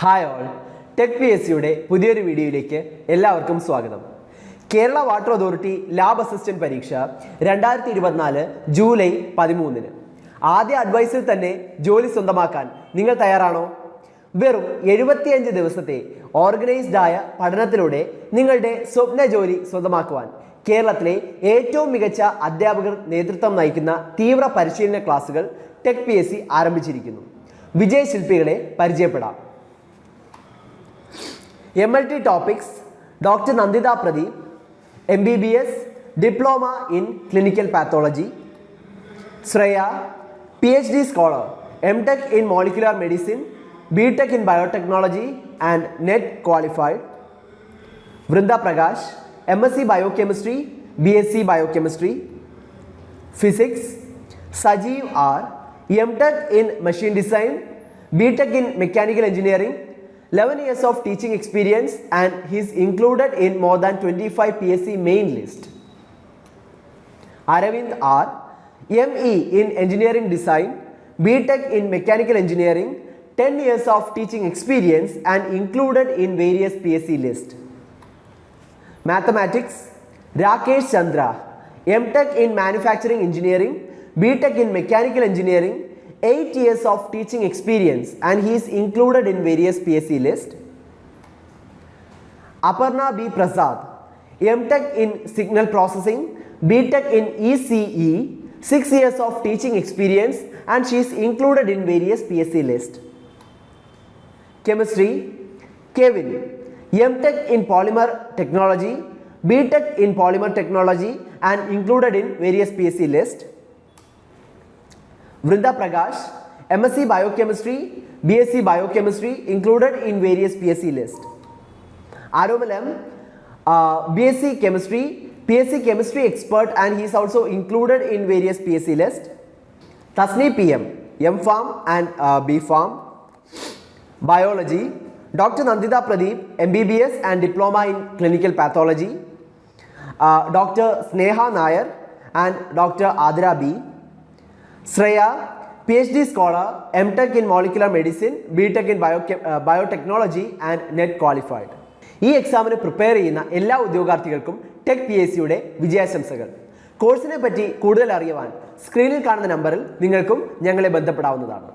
Hi all, tech P S സിയുടെ പുതിയൊരു വീഡിയോയിലേക്ക് എല്ലാവർക്കും സ്വാഗതം. Kerala water authority lab assistant പരീക്ഷ 2024 ജൂലൈ 13. ആദ്യ അഡ്വൈസിൽ തന്നെ ജോലി സ്വന്തമാക്കാൻ നിങ്ങൾ തയ്യാറാണോ? വെറും 75 ദിവസത്തെ ഓർഗനൈസ്ഡ് ആയ പഠനത്തിലൂടെ നിങ്ങളുടെ സ്വപ്ന ജോലി സ്വന്തമാക്കുവാൻ കേരളത്തിലെ ഏറ്റവും മികച്ച അധ്യാപകർ നേതൃത്വം നയിക്കുന്ന തീവ്ര പരിശീലന ക്ലാസുകൾ ടെക് പി എസ് സി ആരംഭിച്ചിരിക്കുന്നു. വിജയശില്പികളെ പരിചയപ്പെടാം. MLT topics: Dr. Nandita Pradeep, MBBS, Diploma in Clinical Pathology. Shreya, PhD scholar, MTech in Molecular Medicine, BTech in Biotechnology and NET qualified. Vrinda Prakash, MSc Biochemistry, BSc Biochemistry. Physics: Sajeev R, MTech in Machine Design, BTech in Mechanical Engineering. 11 years of teaching experience and he is included in more than 25 PSC main list. Aravind R, ME in Engineering Design, BTech in Mechanical Engineering, 10 years of teaching experience and included in various PSC list. Mathematics: Rakesh Chandra, MTech in Manufacturing Engineering, BTech in Mechanical Engineering, 8 years of teaching experience and he is included in various PSC list. Aparna B. Prasad, MTech in Signal Processing, BTech in ECE, 6 years of teaching experience and she is included in various PSC list. Chemistry: Kevin, MTech in Polymer Technology, BTech in Polymer Technology and included in various PSC list. Vrinda Prakash, MSc Biochemistry, BSc Biochemistry, included in various PSC list. Aromal M, BSc Chemistry, PSC Chemistry expert and he is also included in various PSC list. Tasni PM, M.Pharm and B.Pharm. Biology: Dr. Nandita Pradeep, MBBS and Diploma in Clinical Pathology. Dr. Sneha Nair and Dr. Adra B. Shreya, PhD scholar, MTech in Molecular Medicine, BTech in Biotechnology and NET qualified. ഈ എക്സാമിന് prepare ചെയ്യുന്ന എല്ലാ ഉദ്യോഗാർത്ഥികൾക്കും tech P S സിയുടെ വിജയാശംസകൾ. കോഴ്സിനെ പറ്റി കൂടുതൽ അറിയുവാൻ സ്ക്രീനിൽ കാണുന്ന നമ്പറിൽ നിങ്ങൾക്കും ഞങ്ങളെ ബന്ധപ്പെടാവുന്നതാണ്.